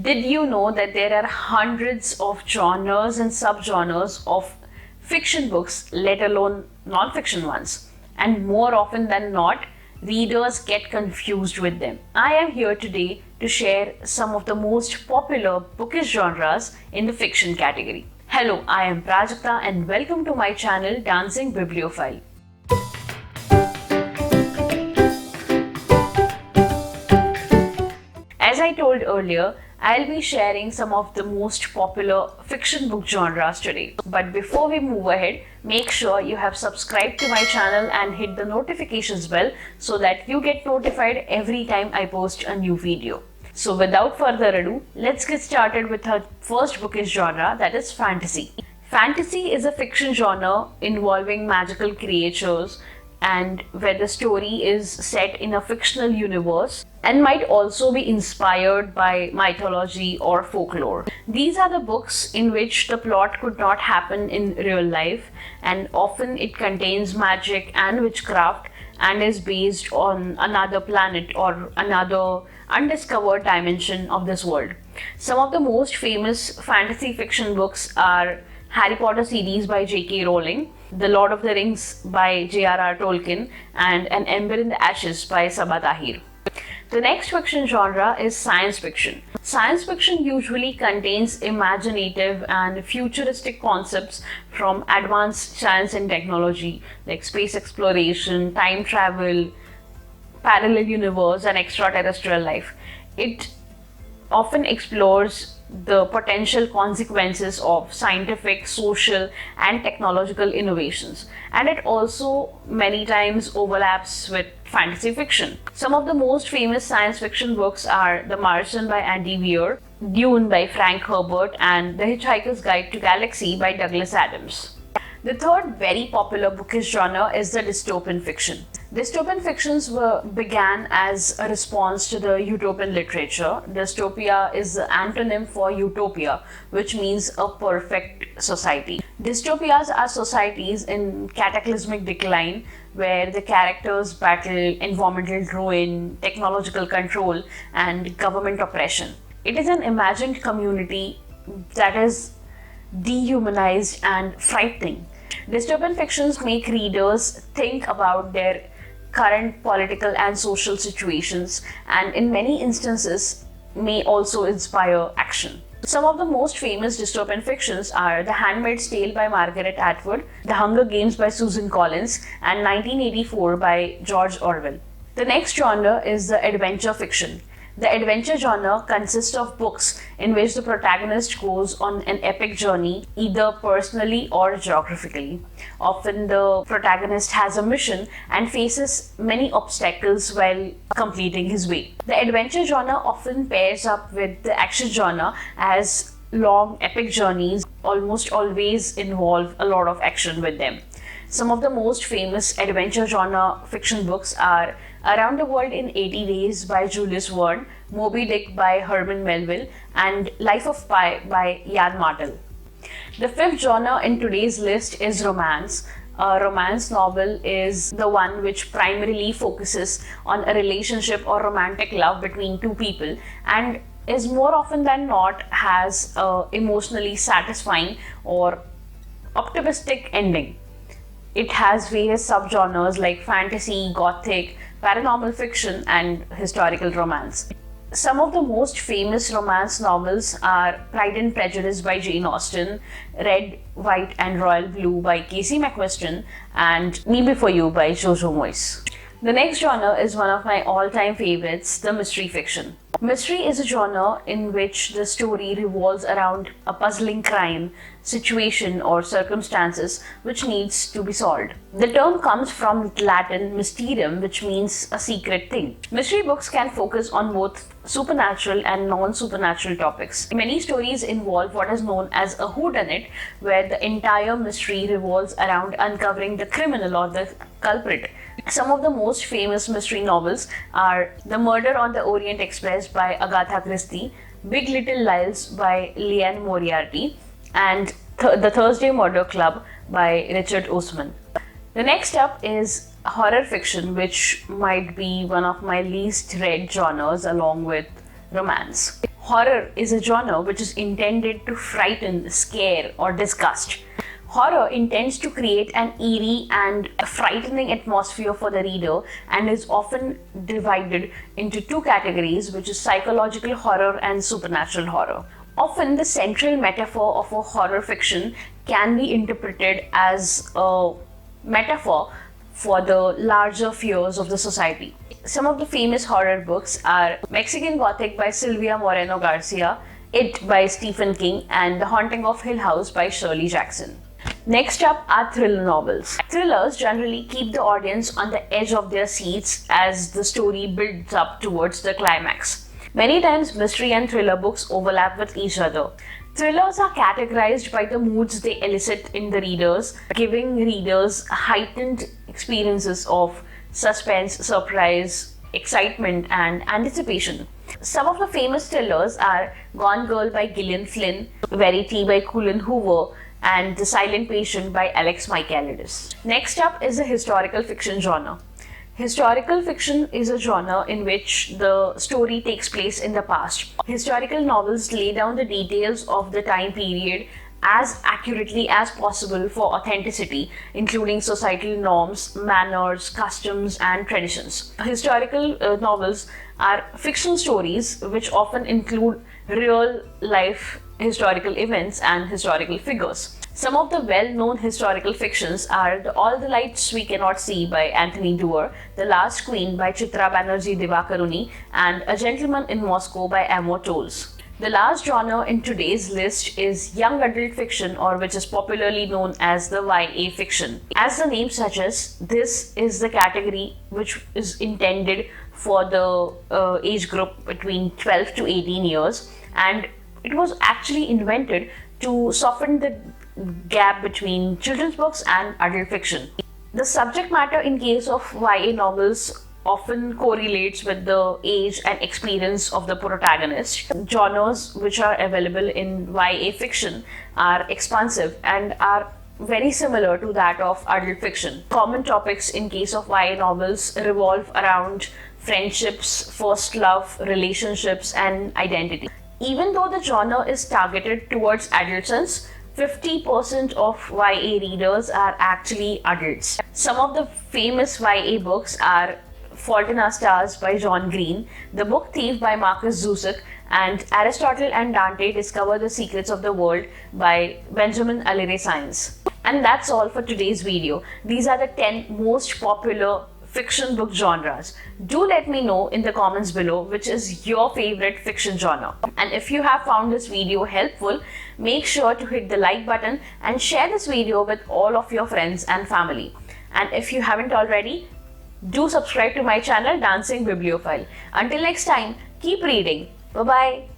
Did you know that there are hundreds of genres and subgenres of fiction books, let alone non-fiction ones? And more often than not, readers get confused with them. I am here today to share some of the most popular bookish genres in the fiction category. Hello, I am Prajakta and welcome to my channel Dancing Bibliophile. As I told earlier, I'll be sharing some of the most popular fiction book genres today. But before we move ahead, make sure you have subscribed to my channel and hit the notifications bell so that you get notified every time I post a new video. So without further ado, let's get started with our first bookish genre, that is fantasy. Fantasy is a fiction genre involving magical creatures and where the story is set in a fictional universe and might also be inspired by mythology or folklore. These are the books in which the plot could not happen in real life, and often it contains magic and witchcraft and is based on another planet or another undiscovered dimension of this world. Some of the most famous fantasy fiction books are Harry Potter series by J.K. Rowling, The Lord of the Rings by J.R.R. Tolkien, and An Ember in the Ashes by Sabaa Tahir. The next fiction genre is science fiction. Science fiction usually contains imaginative and futuristic concepts from advanced science and technology like space exploration, time travel, parallel universe, and extraterrestrial life. It often explores the potential consequences of scientific, social, and technological innovations, and it also many times overlaps with fantasy fiction. Some of the most famous science fiction books are The Martian by Andy Weir, Dune by Frank Herbert, and The Hitchhiker's Guide to Galaxy by Douglas Adams. The third very popular bookish genre is the dystopian fiction. Dystopian fictions began as a response to the utopian literature. Dystopia is the antonym for utopia, which means a perfect society. Dystopias are societies in cataclysmic decline where the characters battle environmental ruin, technological control, and government oppression. It is an imagined community that is dehumanized and frightening. Dystopian fictions make readers think about their current political and social situations, and in many instances may also inspire action. Some of the most famous dystopian fictions are The Handmaid's Tale by Margaret Atwood, The Hunger Games by Susan Collins, and 1984 by George Orwell. The next genre is the adventure fiction. The adventure genre consists of books in which the protagonist goes on an epic journey, either personally or geographically. Often the protagonist has a mission and faces many obstacles while completing his way. The adventure genre often pairs up with the action genre, as long epic journeys almost always involve a lot of action with them. Some of the most famous adventure genre fiction books are Around the World in 80 Days by Julius Verne, Moby Dick by Herman Melville, and Life of Pi by Ian Martel. The fifth genre in today's list is romance. A romance novel is the one which primarily focuses on a relationship or romantic love between two people and is more often than not has a emotionally satisfying or optimistic ending. It has various subgenres like fantasy, gothic, paranormal fiction, and historical romance. Some of the most famous romance novels are Pride and Prejudice by Jane Austen, Red, White and Royal Blue by Casey McQuiston, and Me Before You by Jojo Moyes. The next genre is one of my all-time favorites, the mystery fiction. Mystery is a genre in which the story revolves around a puzzling crime, situation, or circumstances which needs to be solved. The term comes from Latin mysterium, which means a secret thing. Mystery books can focus on both supernatural and non-supernatural topics. Many stories involve what is known as a whodunit, where the entire mystery revolves around uncovering the criminal or the culprit. Some of the most famous mystery novels are The Murder on the Orient Express by Agatha Christie, Big Little Lies by Liane Moriarty, and The Thursday Murder Club by Richard Osman. The next up is horror fiction, which might be one of my least read genres along with romance. Horror is a genre which is intended to frighten, scare, or disgust. Horror intends to create an eerie and frightening atmosphere for the reader and is often divided into two categories, which is psychological horror and supernatural horror. Often, the central metaphor of a horror fiction can be interpreted as a metaphor for the larger fears of the society. Some of the famous horror books are Mexican Gothic by Silvia Moreno Garcia, It by Stephen King, and The Haunting of Hill House by Shirley Jackson. Next up are thriller novels. Thrillers generally keep the audience on the edge of their seats as the story builds up towards the climax. Many times, mystery and thriller books overlap with each other. Thrillers are categorized by the moods they elicit in the readers, giving readers heightened experiences of suspense, surprise, excitement, and anticipation. Some of the famous thrillers are Gone Girl by Gillian Flynn, Verity by Colin Hoover, and The Silent Patient by Alex Michaelides. Next up is the historical fiction genre. Historical fiction is a genre in which the story takes place in the past. Historical novels lay down the details of the time period as accurately as possible for authenticity, including societal norms, manners, customs, and traditions. Historical novels are fiction stories which often include real life historical events and historical figures. Some of the well-known historical fictions are All the Lights We Cannot See by Anthony Doerr, The Last Queen by Chitra Banerjee Divakaruni, and A Gentleman in Moscow by Amo Tolls. The last genre in today's list is young adult fiction, or which is popularly known as the YA fiction. As the name suggests, this is the category which is intended for the age group between 12 to 18 years, and it was actually invented to soften the gap between children's books and adult fiction. The subject matter in case of YA novels often correlates with the age and experience of the protagonist. Genres which are available in YA fiction are expansive and are very similar to that of adult fiction. Common topics in case of YA novels revolve around friendships, first love, relationships, and identity. Even though the genre is targeted towards adolescents, 50% of YA readers are actually adults. Some of the famous YA books are Fault in Our Stars by John Green, The Book Thief by Marcus Zusak, and Aristotle and Dante Discover the Secrets of the World by Benjamin Alire Sainz. And that's all for today's video. These are the 10 most popular fiction book genres. Do let me know in the comments below which is your favorite fiction genre. And if you have found this video helpful, make sure to hit the like button and share this video with all of your friends and family. And if you haven't already, do subscribe to my channel Dancing Bibliophile. Until next time, keep reading. Bye bye.